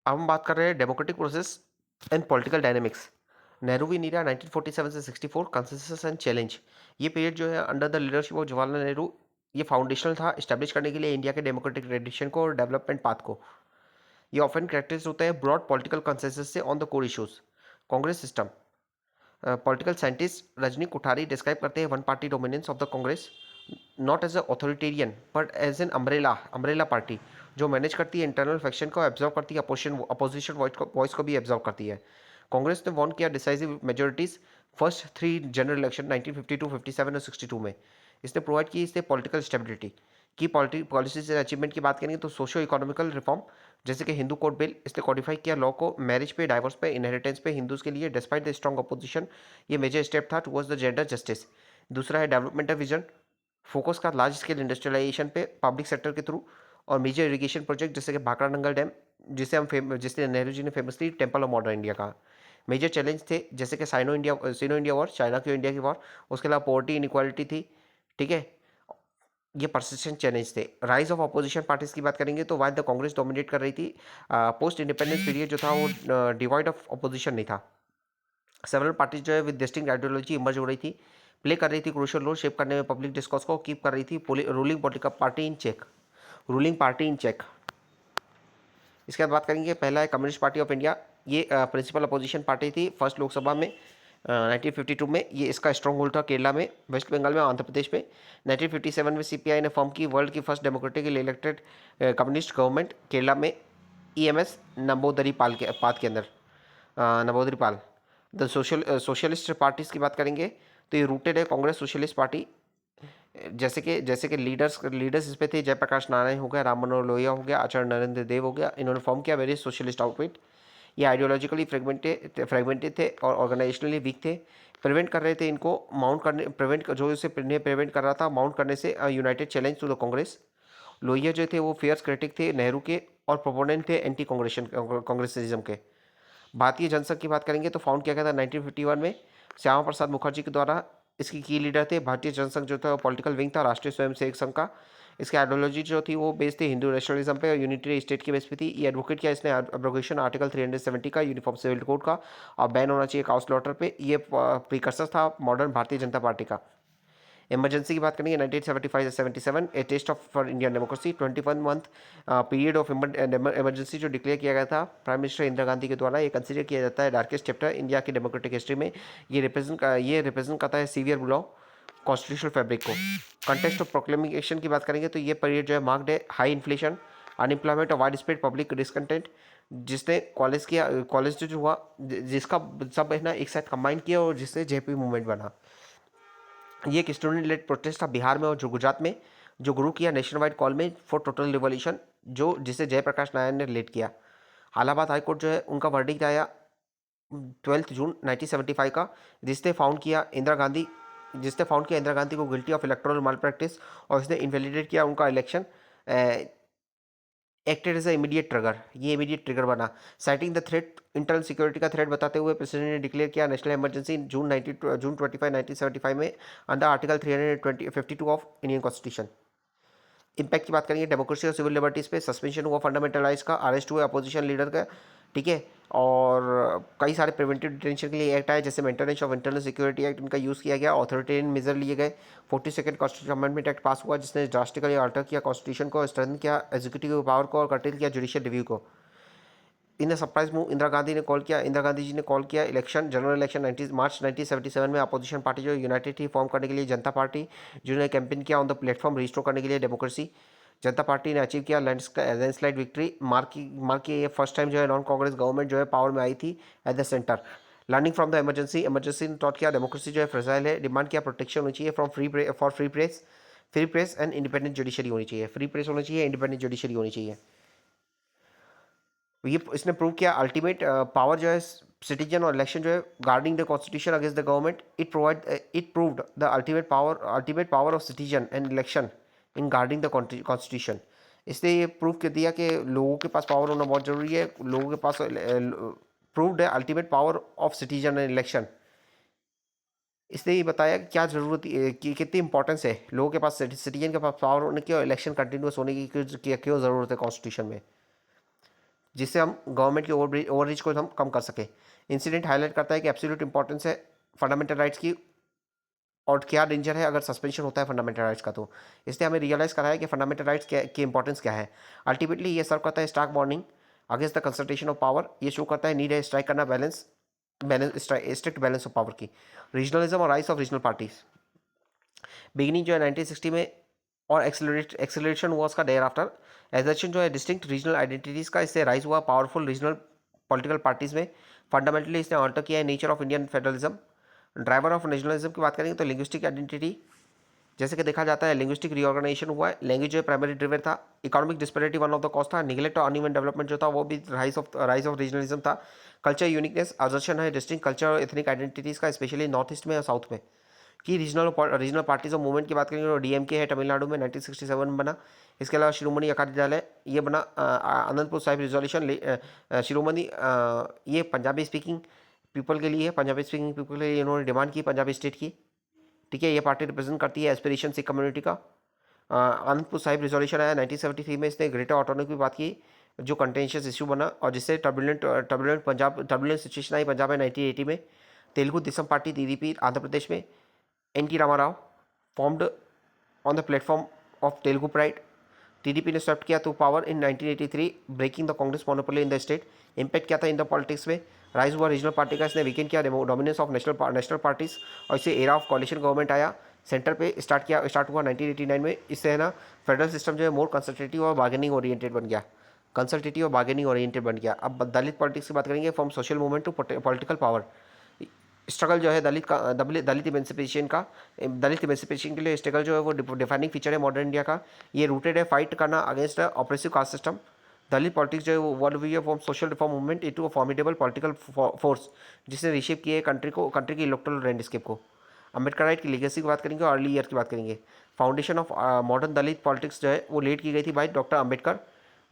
अब हम बात कर रहे हैं democratic process and political dynamics. Nehru in India 1947 से 64 कंसेंसस एंड चैलेंज। ये पीरियड जो है under the leadership of Jawaharlal Nehru, ये फाउंडेशनल था इस्टेब्लिश करने के लिए इंडिया के डेमोक्रेटिक ट्रेडिशन को और डेवलपमेंट पाथ को। ये ऑफन कैरेक्टराइज होता है ब्रॉड पॉलिटिकल कंसेंसस से on the core issues. Congress system. Political scientist Rajni Kothari describe करते हैं one party dominance of the Congress, not as a authoritarian but as an umbrella party, जो मैनेज करती है इंटरनल फैक्शन को, एब्जॉर्व करती है अपोजिशन वॉइस को भी एब्जॉर्व करती है। कांग्रेस ने वॉन किया decisive majorities first three general election 1952, 57 और 62 में। इसने प्रोवाइड की इससे पॉलिटिकल स्टेबिलिटी। की पॉलिसीज अचीवमेंट की बात करेंगे तो सोशो इकोनॉमिकल रिफॉर्म, जैसे कि हिंदू कोड बिल, इसने कॉडिफाई किया लॉ को मैरिज पे, डाइवोर्स पे, इनहेरिटेंस पे हिंदूज के लिए डिस्पाइट द स्ट्रॉन्ग अपोजिशन। ये मेजर स्टेप था टुवर्ड्स द जेंडर जस्टिस। दूसरा है डेवलपमेंटल विजन, फोकस का लार्ज स्केल इंडस्ट्रियलाइजेशन पे पब्लिक सेक्टर के थ्रू, और मेजर इरिगेशन प्रोजेक्ट जैसे कि भाखड़ा नंगल डैम, जिसे नेहरू जी ने famously temple of modern India कहा। मेजर चैलेंज थे जैसे कि सिनो इंडिया वॉर, चाइना की इंडिया की वॉर, उसके अलावा पोवर्टी इनक्वालिटी थी। ठीक है, ये परसिस्टेंट चैलेंज थे। राइज ऑफ अपोजिशन पार्टीज की बात करेंगे तो वाइल द कांग्रेस डोमिनेट कर रही थी, पोस्ट इंडिपेंडेंस पीरियड जो था वो डिवाइड ऑफ अपोजिशन नहीं था। सेवरल पार्टीज जो है विद डिस्टिंक्ट आइडियोलॉजी इमर्ज हो रही थी, प्ले कर रही थी क्रूशियल रोल शेप करने में पब्लिक डिस्कोर्स को, कीप कर रही थी ruling political party in check. Ruling party in check. इसके बाद बात करेंगे, पहला है कम्युनिस्ट पार्टी ऑफ इंडिया। ये प्रिंसिपल अपोजिशन पार्टी थी फर्स्ट लोकसभा में 1952 में। ये इसका स्ट्रॉन्ग होल्ड था केरला में, वेस्ट बंगाल में, आंध्र प्रदेश में। 1957 में सीपीआई ने फॉर्म की वर्ल्ड की first democratically elected communist government Kerala में, ईएमएस नंबोदरी पाल के पाद के अंदर, नंबोदरी पाल। द सोशलिस्ट पार्टीज की बात करेंगे तो ये रूटेड है कांग्रेस सोशलिस्ट पार्टी। जैसे कि लीडर्स इस पे थे, जयप्रकाश नारायण हो गया, राम मनोहर लोहिया हो गया, आचार्य नरेंद्र देव हो गया। इन्होंने फॉर्म किया वेरियस सोशलिस्ट आउटफिट। ये आइडियोलॉजिकली फ्रेगमेंटेड थे और ऑर्गेनाइजेशनली वीक थे। प्रिवेंट कर रहे थे इनको माउंट करने, जो इसे प्रिवेंट कर रहा था माउंट करने से united challenge to the Congress. Lohia जो थे वो फियर्स क्रिटिक थे नेहरू के और प्रोपोनेंट थे एंटी कांग्रेसिज्म के। भारतीय जनसंघ की बात करेंगे तो फाउंड किया गया था 1951 में श्यामा प्रसाद मुखर्जी के द्वारा। इसकी की लीडर थे, भारतीय जनसंघ जो था पॉलिटिकल विंग था राष्ट्रीय स्वयंसेवक संघ का। इसकी आइडियोलॉजी जो थी वो बेस्ड थी हिंदू नेशनलिज्म पे और यूनिटरी स्टेट की बेस पे थी। ये एडवोकेट किया इसने एब्रोगेशन आर्टिकल 370 का यूनिफॉर्म सिविल कोड का, और बैन होना चाहिए काउ स्लॉटर पे। ये प्रिकर्सर था मॉडर्न भारतीय जनता पार्टी का। इमरजेंसी की बात करेंगे 1975 से 77, a test of for Indian democracy, 21 month period of emergency जो डिक्लेयर किया गया था प्राइम मिनिस्टर इंदिरा गांधी के द्वारा। ये कंसिडर किया जाता है डार्केस्ट चैप्टर इंडिया की डेमोक्रेटिक हिस्ट्री में। ये रिप्रेजेंट करता है सीवियर ब्लॉ कॉन्स्टिट्यूशनल फैब्रिक को। कंटेक्स्ट ऑफ प्रोक्लेमेशन की बात करेंगे तो ये पीरियड जो है मार्क्ड है हाई इन्फ्लेशन, अनएम्प्लॉयमेंट और वाइड स्प्रेड पब्लिक डिसकंटेंट, जिसने कॉलेज जो हुआ, जिसका सब है ना एक साथ कंबाइन किया और जिससे जेपी मूवमेंट बना। ये एक स्टूडेंट लेड प्रोटेस्ट था बिहार में और जो गुजरात में, जो गुरु किया नेशन वाइड कॉल में फॉर टोटल रिवॉल्यूशन, जो जिसे जयप्रकाश नारायण ने लेड किया। इलाहाबाद हाई कोर्ट जो है उनका वर्डिक्ट आया 12 जून 1975 का, जिसने फाउंड किया इंदिरा गांधी को guilty of electoral malpractice, और इसने इनवैलिडेट किया उनका election. Acted as immediate trigger, ये इमीडिएट ट्रिगर बना। Citing the threat, internal security का थ्रेट बताते हुए प्रेसिडेंट ने डिक्लेयर किया नेशनल इमरजेंसी जून 25 1975 में under article 352 of Indian constitution. Impact की बात करेंगे डेमोक्रेसी और सिविल लिबर्टीज पे, सस्पेंशन हुआ फंडामेंटल राइट्स का, अरेस्ट हुए अपोजिशन लीडर का। ठीक है, और कई सारे प्रिवेंटिव डिटेंशन के लिए एक्ट आए, जैसे maintenance of internal security act, इनका यूज़ किया गया। ऑथोरिटेरियन मेजर लिए गए। 42nd constitution amendment act pass हुआ, जिसने ड्रास्टिकली अल्टर किया कॉन्स्टिट्यूशन को, स्ट्रेंथन किया एग्जीक्यूटिव पावर को और कर्टेल किया जुडिशियल रिव्यू को। In surprise move Indira Gandhi ji ने कॉल किया इलेक्शन, जनरल इलेक्शन 19 मार्च 1977 में। अपोजिशन पार्टी जो यूनाइटेड थी फॉर्म करने के लिए जनता पार्टी, जिन्होंने कैंपेन किया ऑन द प्लेटफॉर्म रिस्टोर करने के लिए डेमोक्रेसी। जनता पार्टी ने अचीव किया लैंडस्लाइड विक्ट्री, मार्क की ये फर्स्ट टाइम जो है नॉन कांग्रेस गवर्नमेंट जो है पावर में आई थी at the centre. Learning from the emergency ने टॉट किया डेमोक्रेसी जो है फ्रेजाइल है, डिमांड किया प्रोटेक्शन होनी चाहिए free press and independent judiciary होनी चाहिए। फ्री प्रेस होनी चाहिए, इंडिपेंडेंट जुडिशरी होनी चाहिए। ये इसने प्रूव किया अल्टीमेट पावर जो है सिटीजन और इलेक्शन जो है guarding the constitution against the government. It proved the ultimate power of citizen and election in guarding the constitution. इसने ये प्रूव कर दिया कि लोगों के पास पावर होना बहुत जरूरी है। लोगों के पास प्रूव्ड है ultimate power of citizen and election. इसने ये बताया कि क्या जरूरत कि कितनी इंपॉर्टेंस है लोगों के पास सिटीजन के पास पावर होने की और इलेक्शन कंटिन्यूस होने की क्यों ज़रूरत है कॉन्स्टिट्यूशन में। जिससे हम गवर्नमेंट की ओवररीच को हम कम कर सकें। इंसिडेंट हाईलाइट करता है कि एब्सोल्यूट इंपॉर्टेंस है फंडामेंटल राइट्स की और क्या डेंजर है अगर सस्पेंशन होता है फंडामेंटल राइट्स का। तो इसने हमें रियलाइज़ कराया कि फंडामेंटल राइट्स की इंपॉर्टेंस क्या है। अल्टीमेटली ये सर्व करता है stark warning against the consultation of power. ये शो करता है नीड है स्ट्राइक करना balance balance strict balance of power की। रीजनलिज्म और rise of regional parties beginning जो है 1960 में और एक्सेलरेशन हुआ उसका देयर आफ्टर। एजर्शन जो है डिस्टिंक्ट रीजनल आइडेंटिटीज़ का, इससे राइज हुआ पावरफुल रीजनल पॉलिटिकल पार्टीज़ में। फंडामेंटली इसने ऑल्टर किया है nature of Indian federalism. Driver of nationalism की बात करेंगे तो लिंग्विस्टिक आइडेंटिटी, जैसे कि देखा जाता है लिंग्विस्टिक रीऑर्गेनाइजेशन हुआ है, लैंग्वेज जो है प्राइमरी ड्रिवर था। Economic disparity one of the cause था। निगलेक्ट और अनइवन डेवलपमेंट जो था वो भी राइज ऑफ रीजनलिज्म था। कल्चर यूनिकनेस असर्शन है डिस्टिंक्ट कल्चर और एथनिक आइडेंटिटीज़ का, स्पेशली नॉर्थ ईस्ट में और साउथ में। की रीजनल पार्टीज ऑफ मूवमेंट की बात करेंगे तो डीएमके है तमिलनाडु में 1967 में बना। इसके अलावा शिरोमणि अकाली दल है, ये बना आनंदपुर साहिब रिजोल्यूशन। शिरोमणि ये पंजाबी स्पीकिंग पीपल के लिए, पंजाबी स्पीकिंग पीपल के लिए इन्होंने डिमांड की पंजाबी स्टेट की। ठीक है, ये पार्टी रिप्रेजेंट करती है एस्पिरेशन सिख कम्युनिटी का। आनंदपुर साहिब रिजोल्यूशन आया 1973 में, इसने ग्रेटर ऑटोनॉमी की बात की जो कंटेंशियस इशू बना और जिससे टर्बुलेंट सिचुएशन आई पंजाब में 1980 में। तेलुगु देशम पार्टी टीडीपी आंध्र प्रदेश में। NT. Rama Rao formed on the platform of Telugu pride. TDP ने स्वेप्ट किया to power in 1983 breaking the Congress monopoly in the state. Impact क्या था इन द पॉलिटिक्स में, राइज हुआ रीजनल पार्टी का, इसने वीकेंड किया डोमिनेंस ऑफ नेशनल पार्टीज और इससे एरा ऑफ कॉलिशन गवर्नमेंट आया। सेंटर पे स्टार्ट हुआ 1989 में। इससे है ना फेडरल सिस्टम जो है मोर कंसल्टेटिव और बार्गेनिंग ओरिएंटेड बन गया, कंसल्टेटिव और बार्गेनिंग ओरिएंटेड बन गया। अब दलित पॉलिटिक्स की बात करेंगे from social movement to political power. Struggle जो है दलित इमेंसिपेशन के लिए स्ट्रगल जो है वो डिफाइनिंग फीचर है मॉडर्न इंडिया का। ये रूटेड है फाइट करना अगेंस्ट ऑप्रेसिव कास्ट सिस्टम। दलित पॉलिटिक्स जो है वो world view from social reform movement into a formidable political force जिसने रिशेप किया है कंट्री की इलेक्टोरल लैंडस्केप को। अम्बेडकर राइट की लीगेसी की बात करेंगे और अर्ली ईयर की बात करेंगे। Foundation of modern Dalit politics जो है वो लेड की गई थी बाय डॉक्टर अम्बेडकर।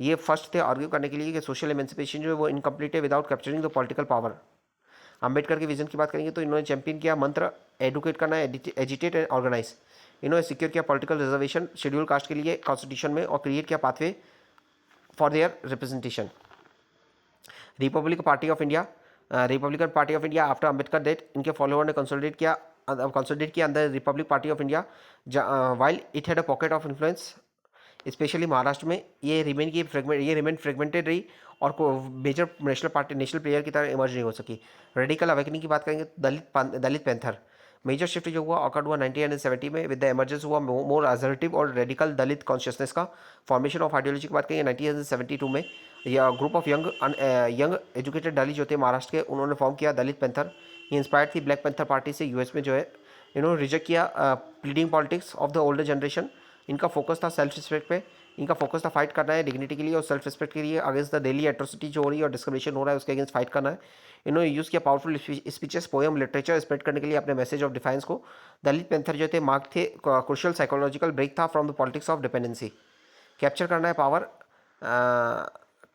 ये फर्स्ट थे आर्ग्यू करने के लिए कि सोशल एमेंसिपेशन जो है वो इनकम्प्लीट है without capturing the political power. Ambedkar के विजन की बात करेंगे तो इन्होंने चैंपियन किया मंत्र एडुकेट करना, एजिटेट एंड ऑर्गेनाइज। इन्होंने सिक्योर किया पॉलिटिकल रिजर्वेशन शेड्यूल कास्ट के लिए कॉन्स्टिट्यूशन में और क्रिएट किया pathway for their representation. Republican party of India after Ambedkar death इनके फॉलोअर ने कंसोलिडेट किया अंदर republic party of India. While it had a pocket of influence specially Maharashtra में, ये रिमेन फ्रेगमेंटेड रही और को मेजर नेशनल प्लेयर की तरह इमर्ज नहीं हो सकी। रेडिकल अवेकनिंग की बात करेंगे तो दलित पैंथर मेजर शिफ्ट जो हुआ ऑकर्ड हुआ 1970 में विद द इमर्जेंस हुआ मोर असर्टिव और रेडिकल दलित कॉन्शियसनेस का। फॉर्मेशन ऑफ आइडियोलॉजी की बात करेंगे 1972 में, या ग्रुप ऑफ यंग एजुकेटेड दलित जो थे महाराष्ट्र के उन्होंने फॉर्म किया दलित पैंथर। ये इंस्पायर्ड थी ब्लैक पैंथर पार्टी से यूएस में जो है। इन्होंने रिजेक्ट किया pleading politics of the older generation. इनका फोकस था सेल्फ रिस्पेक्ट पे, इनका फोकस था फाइट करना है डिग्निटी के लिए और सेल्फ रिस्पेक्ट के लिए अगेंस्ट द डेली एट्रोसिटी जो हो रही है और डिस्क्रिमिनेशन हो रहा है उसके अगेंस्ट फाइट करना है। इन्होंने यूज़ किया powerful speeches poem literature spread करने के लिए अपने मैसेज ऑफ डिफाइंस को। दलित पैंथर जो थे मार्क थे क्रुशियल साइकोलॉजिकल ब्रेक था from the politics of dependency. Capture करना है power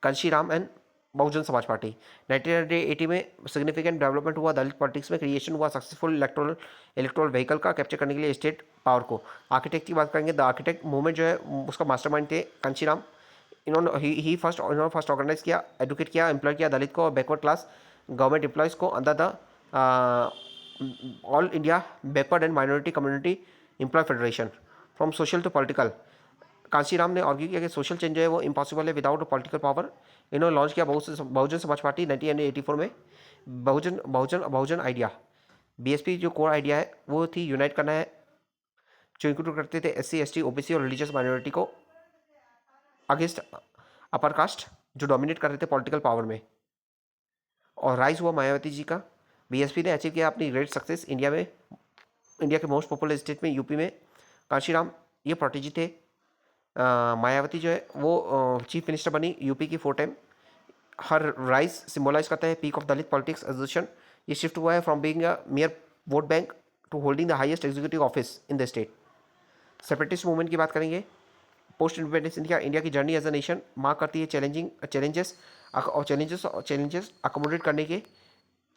कंशीराम and Bahujan Samaj party. 1980 में सिग्निफिकेंट डेवलपमेंट हुआ दलित पॉलिटिक्स में, क्रिएशन हुआ सक्सेसफुल इलेक्ट्रोल व्हीकल का कैप्चर करने के लिए स्टेट पावर को। आर्किटेक्ट की बात करेंगे द आर्किटेक्ट मूवमेंट जो है उसका मास्टरमाइंड थे कंशीराम। इन्होंने फर्स्ट ऑर्गेनाइज किया, एडुकेट किया, एम्प्लॉय किया दलित को और बैकवर्ड क्लास गवर्नमेंट एम्प्लॉयज़ को under the all India backward and minority community employ federation from social to political. Kanshi Ram ने आर्ग्यू किया कि सोशल चेंज जो है वो इम्पॉसिबल है विदाउट पॉलिटिकल पावर। इन्होंने लॉन्च किया बहुजन समाज पार्टी 1984 में। बहुजन आइडिया बीएसपी जो कोर आइडिया है वो थी यूनाइट करना है, जो इंक्लूड करते थे एससी एसटी ओबीसी और रिलीजियस माइनॉरिटी को अगेंस्ट अपर कास्ट जो डोमिनेट कर रहे थे पॉलिटिकल पावर में। और राइज हुआ मायावती जी का। बीएसपी ने अचीव किया अपनी ग्रेट सक्सेस इंडिया के मोस्ट पॉपुलर स्टेट में यूपी में। कांशीराम ये प्रोटेजी थे। मायावती जो है वो चीफ मिनिस्टर बनी यूपी की 4 टाइम। हर राइज सिम्बोलाइज करता है peak of Dalit politics association. ये शिफ्ट हुआ है from being a mere vote bank to holding the highest executive office in the state. Separatist movement की बात करेंगे, पोस्ट इंडिपेंडेंस इंडिया की journey as a nation mark करती है चैलेंजेस अकोमोडेट करने के,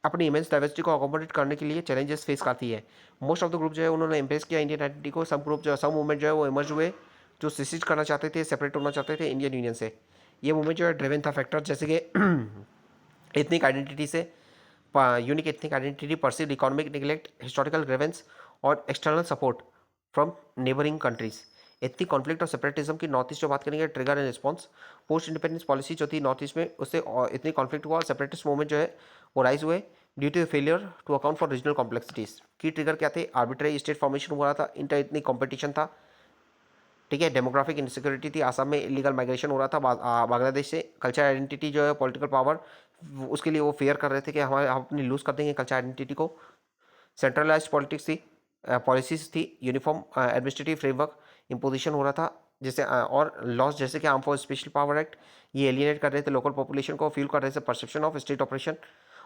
अपनी इमेंस डाइवर्सिटी को अकोमोडेट करने के लिए चैलेंजेस फेस करती है। मोस्ट ऑफ द ग्रुप जो है उन्होंने एम्ब्रेस किया इंडियन आइडेंटिटी को। सब मूवमेंट जो है वो इमर्ज हुए जो सिसिज करना चाहते थे, सेपरेट होना चाहते थे इंडियन यूनियन से। ये मूवमेंट जो है ड्रिवन था फैक्टर जैसे कि एथनिक आइडेंटिटी से, unique ethnic identity, perceived economic neglect, historical grievance और external support from neighbouring countries. Ethnic conflict और सेपरेटिज्म की नॉर्थ ईस्ट जो बात करेंगे, trigger and response. Post independence policy जो थी नॉर्थ ईस्ट में, उससे इतनी कॉन्फ्लिक्ट हुआ और सेपरेटिस्ट मूवमेंट जो है वो राइज हुए due to failure to account for regional complexities. की ट्रिगर क्या थे? आर्बिट्रेरी स्टेट फॉर्मेशन हुआ था, इंटर इतनी कॉम्पिटिशन था, ठीक है, डेमोग्राफिक इनसिक्योरिटी थी, आसाम में इलीगल माइग्रेशन हो रहा था बांग्लादेश से, कल्चर आइडेंटिटी जो है पॉलिटिकल पावर, उसके लिए वो फेयर कर रहे थे कि हम अपनी लूज कर देंगे कल्चर आइडेंटिटी को। सेंट्रलाइज पॉलिटिक्स थी, पॉलिसीज थी, यूनिफॉर्म एडमिनिस्ट्रेटिव फ्रेमवर्क इम्पोजिशन हो रहा था, जैसे और लॉस जैसे कि arm force special power act, ये एलियनेट कर रहे थे लोकल पॉपुलेशन को, फ्यूल कर रहे थे perception of state operation.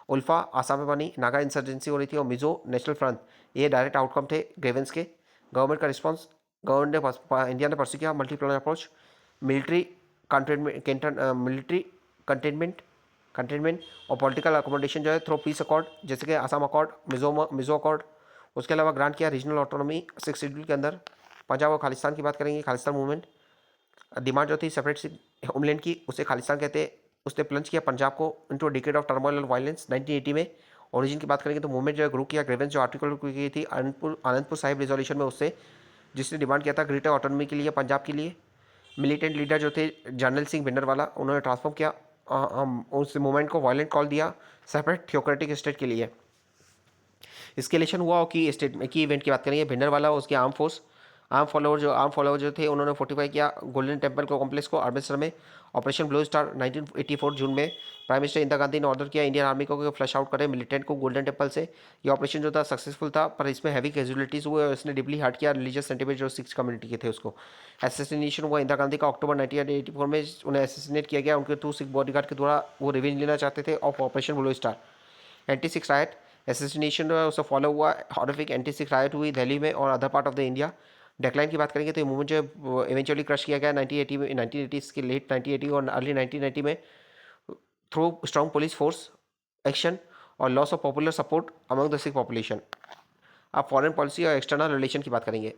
ULFA Assam में बनी, नागा इंसर्जेंसी हो रही थी, और मिजो नेशनल फ्रंट, ये डायरेक्ट आउटकम थे ग्रेवेंस के। गवर्नमेंट का रिस्पॉन्स, गवर्नमेंट ने इंडिया ने परस्यू किया multiplan approach, military containment, military containment containment और पॉलिटिकल अकोमोडेशन जो है थ्रो पीस अकॉर्ड, जैसे कि आसाम अकॉर्ड, मिजो अकॉर्ड। उसके अलावा ग्रांट किया रीजनल ऑटोनॉमी 6 शेड्यूल के अंदर। पंजाब और खालिस्तान की बात करेंगे, खालिस्तान मूवमेंट, डिमांड जो थी सेपरेट होमलैंड की, उसे खालिस्तान कहते, उसने प्लंज किया पंजाब को इनटू डिकेड ऑफ टर्मोइल और वायलेंस 1980 में। ओरिजिन की बात करेंगे तो मूवमेंट जो है ग्रुप किया ग्रेवेंस जो आर्टिकल की थी आनंदपुर साहिब रिजोल्यूशन में, उससे जिसने डिमांड किया था ग्रेटर ऑटोनॉमी के लिए पंजाब के लिए। मिलिटेंट लीडर जो थे जनरल सिंह भिंडरवाला, उन्होंने ट्रांसफॉर्म किया उस मूवमेंट को, वायलेंट कॉल दिया सेपरेट थियोक्रेटिक स्टेट के लिए। एस्केलेशन हुआ और की स्टेट में की इवेंट की बात करेंगे, भिंडरवाला उसके आर्म फॉलोवर जो थे उन्होंने फोर्टिफाई किया गोल्डन टेम्पल को कॉम्प्लेक्स को अमृतसर में। ऑपरेशन ब्लू स्टार 1984 जून में प्राइम मिनिस्टर इंदिरा गांधी ने ऑर्डर किया इंडियन आर्मी को फ्लश आउट करे मिलिटेंट को गोल्डन टेम्पल से। ये ऑपरेशन जो था सक्सेसफुल था, पर इसमें हैवी कैजुअलिटीज हुए और इसने डीपली हर्ट किया रिलीजियस सेंटिमेंट जो सिक्स कम्युनिटी के थे उसको। एसेसिनेशन हुआ इंदिरा गांधी का अक्टूबर 1984 में, उन्हें एसेसिनेट किया गया, उनके 2 सिख बॉडीगार्ड के द्वारा वो रिवेंज लेना चाहते थे of operation blue star. Anti six right assassination जो है उससे फॉलो हुआ हॉरिफिक एंटी सिक्स राइट हुई दिल्ली में और other part of the India. Decline की बात करेंगे तो ये मूवमेंट जो है इवेंचुअली क्रश किया गया 1980 में, 1980 के लेट 1980 और अर्ली 1990 में through strong police force action और loss of popular support among the Sikh population. अब फॉरेन पॉलिसी और एक्सटर्नल रिलेशन की बात करेंगे।